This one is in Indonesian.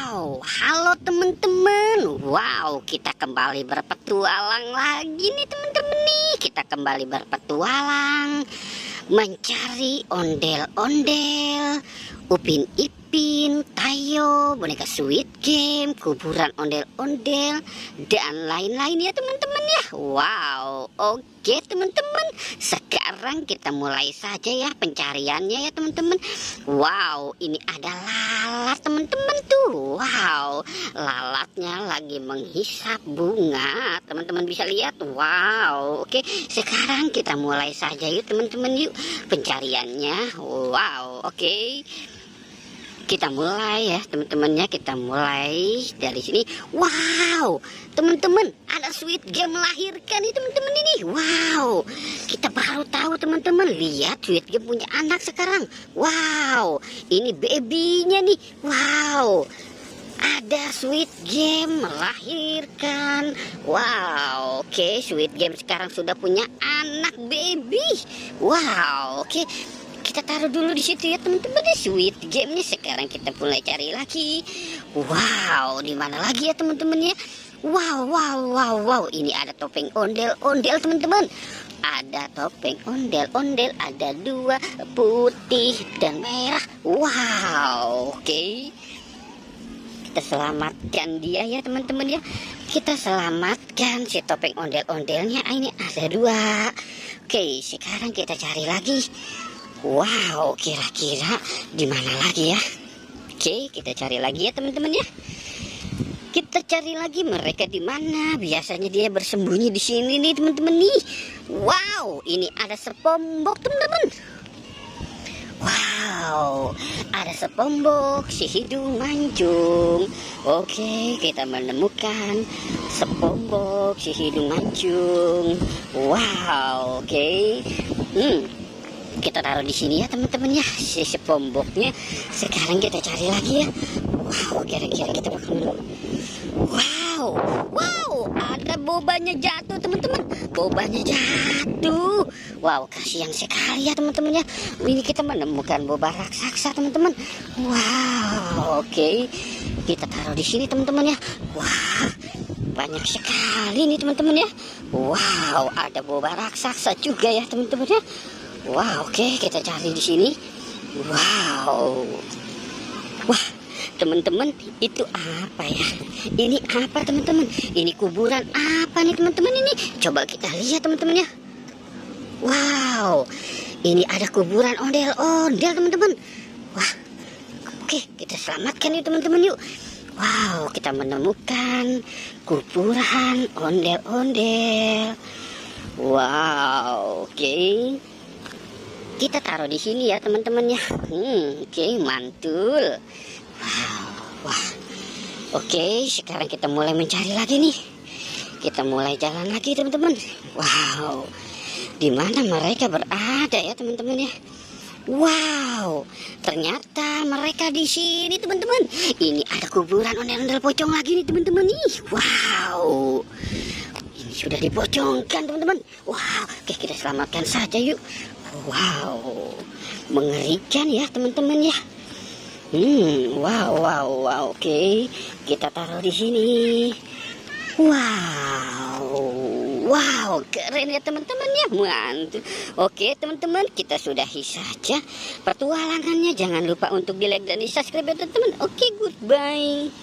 Wow, halo teman-teman. Wow, kita kembali berpetualang lagi nih teman-teman nih. Kita kembali berpetualang mencari ondel-ondel, Upin Ipin, Tayo, boneka Squid Game, kuburan ondel-ondel, dan lain-lain ya teman-teman ya. Wow, oke teman-teman. Sekarang kita mulai saja ya pencariannya ya teman-teman. Wow, ini ada lalat teman-teman tuh. Wow, lalatnya lagi menghisap bunga. Teman-teman bisa lihat. Wow, oke. Sekarang kita mulai saja yuk teman-teman yuk pencariannya. Wow, oke. Kita mulai ya teman-temannya, kita mulai dari sini. Wow, teman-teman, ada Squid Game melahirkan nih teman-teman ini. Wow, kita baru tahu teman-teman. Lihat, Squid Game punya anak sekarang. Wow, ini babynya nih. Wow, ada Squid Game melahirkan. Wow, oke, Squid Game sekarang sudah punya anak baby. Wow, oke. Kita taruh dulu di situ ya teman-teman di Squid Game nih. Sekarang kita mulai cari lagi. Wow, di mana lagi ya teman-teman ya? Wow, wow, wow, wow. Ini ada topeng ondel-ondel teman-teman. Ada topeng ondel-ondel, ada dua, putih dan merah. Wow, oke. Kita selamatkan dia ya teman-teman ya. Kita selamatkan si topeng ondel-ondelnya. Ini ada dua. Oke, sekarang kita cari lagi. Wow, kira-kira di mana lagi ya? Oke, kita cari lagi ya teman-teman ya. Kita cari lagi mereka di mana. Biasanya dia bersembunyi di sini nih teman-teman nih. Wow, ini ada SpongeBob teman-teman. Wow, ada SpongeBob si hidung mancung. Oke, kita menemukan SpongeBob si hidung mancung. Wow, oke. Kita taruh di sini ya teman-teman ya si SpongeBob-nya. Sekarang kita cari lagi ya. Wow, kira-kira kita bakal dulu. Wow, wow, ada bobanya jatuh teman-teman. Bobanya jatuh. Wow, kasihan sekali ya teman-teman ya. Ini kita menemukan boba raksasa teman-teman. Wow, oke. Kita taruh di sini teman-teman ya. Wah, banyak sekali nih teman-teman ya. Wow, ada boba raksasa juga ya teman-teman ya. Wow, oke, kita cari di sini. Wow, wah, teman-teman, itu apa ya? Ini apa teman-teman? Ini kuburan apa nih teman-teman ini? Coba kita lihat teman-teman ya. Wow, ini ada kuburan ondel-ondel teman-teman. Wah, oke, kita selamatkan yuk teman-teman yuk. Wow, kita menemukan kuburan ondel-ondel. Wow, oke. Kita taruh di sini ya teman-teman ya. Oke, mantul. Wow, wah. Oke, sekarang kita mulai mencari lagi nih. Kita mulai jalan lagi teman-teman. Wow, di mana mereka berada ya teman-teman ya? Wow, ternyata mereka di sini teman-teman. Ini ada kuburan ondel-ondel pocong lagi nih teman-teman nih. Wow, ini sudah dipocongkan teman-teman. Wow, oke, kita selamatkan saja yuk. Wow, mengerikan ya teman-teman ya. Wow, wow, wow. Oke, kita taruh di sini. Wow, wow, keren ya teman-teman ya, mantap. Oke teman-teman, kita sudahi saja petualangannya. Jangan lupa untuk di like dan di subscribe ya teman-teman. Oke, goodbye.